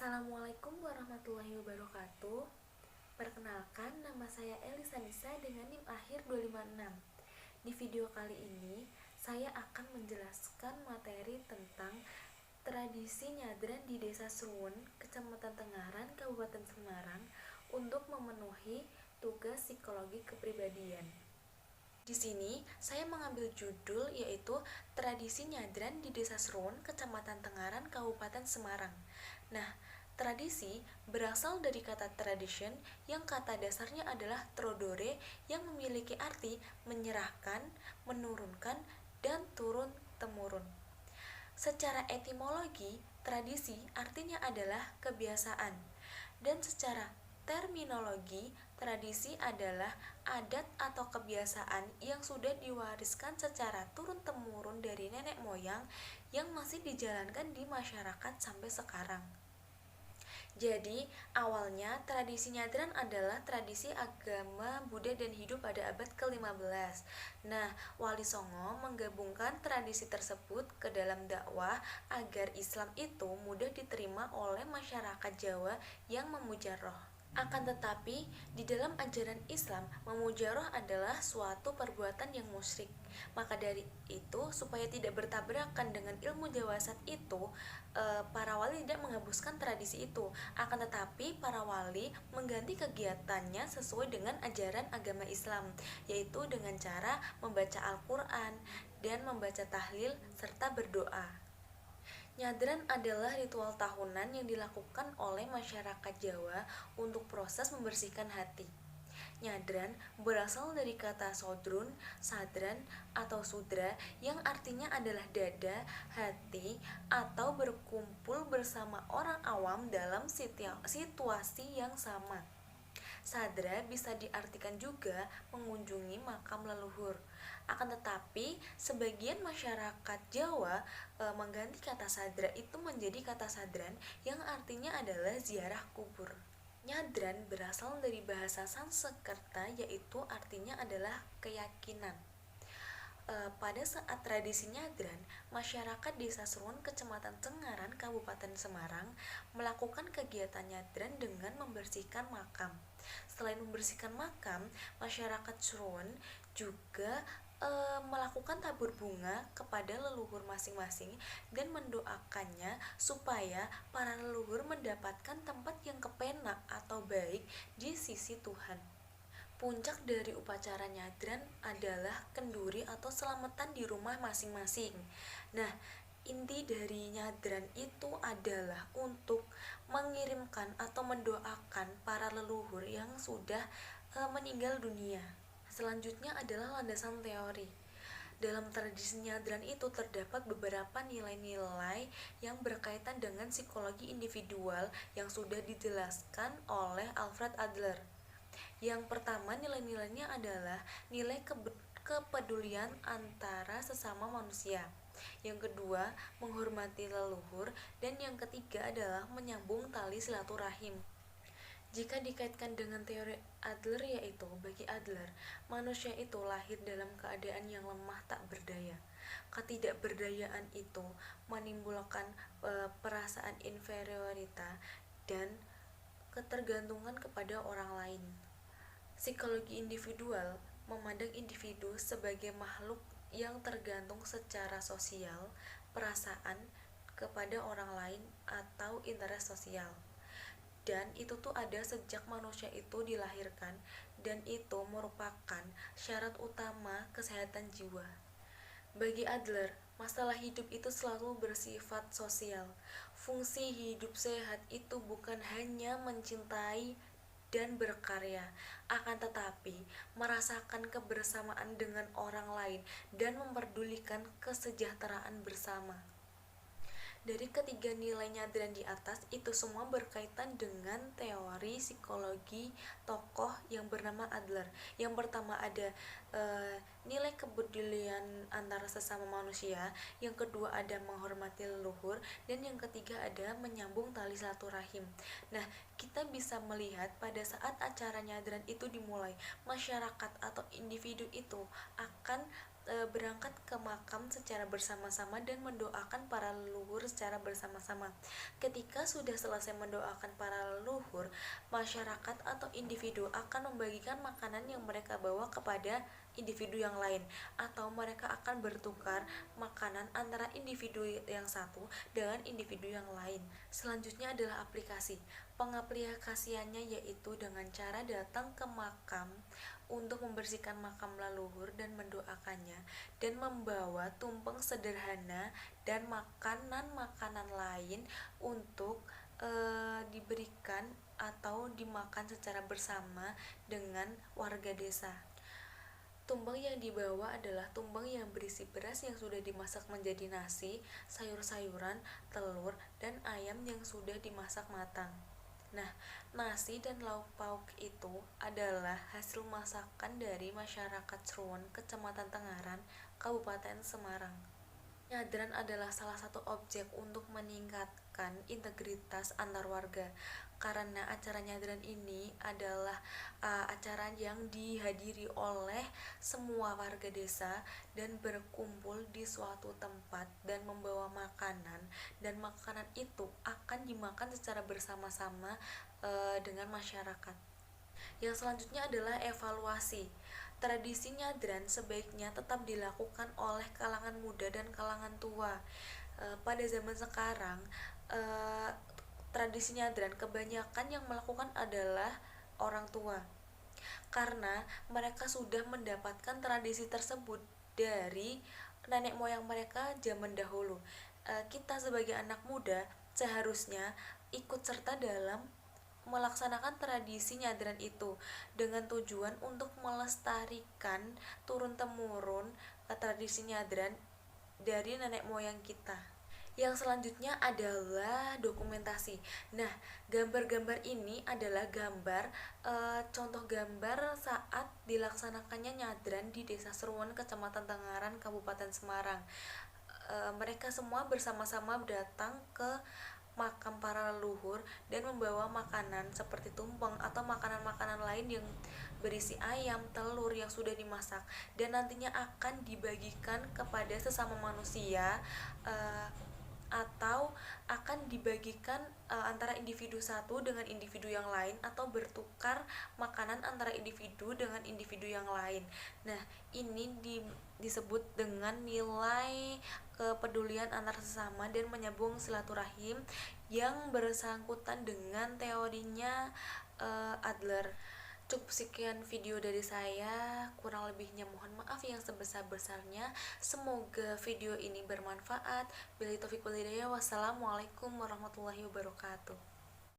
Assalamualaikum warahmatullahi wabarakatuh. Perkenalkan, nama saya Elisa Nisa dengan NIM akhir 256. Di video kali ini, saya akan menjelaskan materi tentang tradisi nyadran di Desa Sruwen, Kecamatan Tengaran, Kabupaten Semarang untuk memenuhi tugas psikologi kepribadian. Di sini saya mengambil judul yaitu Tradisi Nyadran di Desa Sruwen, Kecamatan Tengaran, Kabupaten Semarang. Nah, tradisi berasal dari kata tradition yang kata dasarnya adalah trodore yang memiliki arti menyerahkan, menurunkan, dan turun-temurun. Secara etimologi, tradisi artinya adalah kebiasaan, dan secara terminologi, tradisi adalah adat atau kebiasaan yang sudah diwariskan secara turun-temurun dari nenek moyang yang masih dijalankan di masyarakat sampai sekarang. Jadi, awalnya tradisi nyadran adalah tradisi agama Buddha dan hidup pada abad ke-15. Nah, Wali Songo menggabungkan tradisi tersebut ke dalam dakwah agar Islam itu mudah diterima oleh masyarakat Jawa yang memuja roh. Akan tetapi, di dalam ajaran Islam, memuja roh adalah suatu perbuatan yang musyrik. Maka dari itu, supaya tidak bertabrakan dengan ilmu jawasat itu, para wali tidak menghapuskan tradisi itu. Akan tetapi, para wali mengganti kegiatannya sesuai dengan ajaran agama Islam, yaitu dengan cara membaca Al-Quran dan membaca tahlil serta berdoa. Nyadran adalah ritual tahunan yang dilakukan oleh masyarakat Jawa untuk proses membersihkan hati. Nyadran berasal dari kata sodrun, sadran, atau sudra yang artinya adalah dada, hati, atau berkumpul bersama orang awam dalam situasi yang sama. Sadra bisa diartikan juga mengunjungi makam leluhur. Akan tetapi, sebagian masyarakat Jawa mengganti kata sadra itu menjadi kata sadran yang artinya adalah ziarah kubur. Nyadran berasal dari bahasa Sanskerta yaitu artinya adalah keyakinan. Pada saat tradisi nyadran, masyarakat Desa Sruwen, Kecamatan Tengaran, Kabupaten Semarang melakukan kegiatan nyadran dengan membersihkan makam. Selain membersihkan makam, masyarakat Sruwen juga melakukan tabur bunga kepada leluhur masing-masing dan mendoakannya supaya para leluhur mendapatkan tempat yang kepenak atau baik di sisi Tuhan. Puncak dari upacara nyadran adalah kenduri atau selamatan di rumah masing-masing. Nah, inti dari nyadran itu adalah untuk mengirimkan atau mendoakan para leluhur yang sudah meninggal dunia. Selanjutnya adalah landasan teori. Dalam tradisi nyadran itu terdapat beberapa nilai-nilai yang berkaitan dengan psikologi individual yang sudah dijelaskan oleh Alfred Adler. Yang pertama, nilai-nilainya adalah nilai kepedulian antara sesama manusia. Yang kedua, menghormati leluhur. Dan yang ketiga adalah menyambung tali silaturahim. Jika dikaitkan dengan teori Adler, yaitu bagi Adler, manusia itu lahir dalam keadaan yang lemah tak berdaya. Ketidakberdayaan itu menimbulkan perasaan inferioritas dan ketergantungan kepada orang lain. Psikologi individual memandang individu sebagai makhluk yang tergantung secara sosial, perasaan kepada orang lain atau interest sosial. Dan itu tuh ada sejak manusia itu dilahirkan, dan itu merupakan syarat utama kesehatan jiwa. Bagi Adler, masalah hidup itu selalu bersifat sosial. Fungsi hidup sehat itu bukan hanya mencintai dan berkarya, akan tetapi merasakan kebersamaan dengan orang lain dan memperdulikan kesejahteraan bersama. Dari ketiga nilai nyadran di atas, itu semua berkaitan dengan teori psikologi tokoh yang bernama Adler. Yang pertama ada nilai kepedulian antara sesama manusia, yang kedua ada menghormati leluhur, dan yang ketiga ada menyambung tali silaturahim. Nah, kita bisa melihat pada saat acara nyadran itu dimulai, masyarakat atau individu itu akan berangkat ke makam secara bersama-sama dan mendoakan para leluhur secara bersama-sama. Ketika sudah selesai mendoakan para leluhur, masyarakat atau individu akan membagikan makanan yang mereka bawa kepada individu yang lain, atau mereka akan bertukar makanan antara individu yang satu dengan individu yang lain. Selanjutnya adalah aplikasi. Pengaplikasiannya yaitu dengan cara datang ke makam untuk membersihkan makam leluhur dan mendoakannya, dan membawa tumpeng sederhana dan makanan-makanan lain untuk diberikan atau dimakan secara bersama dengan warga desa. Tumpeng yang dibawa adalah tumpeng yang berisi beras yang sudah dimasak menjadi nasi, sayur-sayuran, telur, dan ayam yang sudah dimasak matang. Nah, nasi dan lauk pauk itu adalah hasil masakan dari masyarakat Sruwen, Kecamatan Tengaran, Kabupaten Semarang. Nyadran adalah salah satu objek untuk meningkatkan integritas antar warga, karena acara nyadran ini adalah acara yang dihadiri oleh semua warga desa dan berkumpul di suatu tempat dan membawa makanan, dan makanan itu akan dimakan secara bersama-sama dengan masyarakat. Yang selanjutnya adalah evaluasi. Tradisi nyadran sebaiknya tetap dilakukan oleh kalangan muda dan kalangan tua. Pada zaman sekarang, tradisi nyadran kebanyakan yang melakukan adalah orang tua, karena mereka sudah mendapatkan tradisi tersebut dari nenek moyang mereka zaman dahulu. Kita sebagai anak muda seharusnya ikut serta dalam melaksanakan tradisi nyadran itu dengan tujuan untuk melestarikan turun-temurun tradisi nyadran dari nenek moyang kita. Yang selanjutnya adalah dokumentasi. Nah, gambar-gambar ini adalah gambar contoh gambar saat dilaksanakannya nyadran di Desa Sruwen, Kecamatan Tengaran, Kabupaten Semarang. Mereka semua bersama-sama datang ke makam para leluhur dan membawa makanan seperti tumpeng atau makanan-makanan lain yang berisi ayam, telur yang sudah dimasak, dan nantinya akan dibagikan kepada sesama manusia, atau akan dibagikan antara individu satu dengan individu yang lain, atau bertukar makanan antara individu dengan individu yang lain. Nah, ini disebut dengan nilai kepedulian antar sesama dan menyambung silaturahim yang bersangkutan dengan teorinya Adler. Cukup sekian video dari saya, kurang lebihnya mohon maaf yang sebesar-besarnya. Semoga video ini bermanfaat. Billahi taufiq wal hidayah. Wassalamualaikum warahmatullahi wabarakatuh.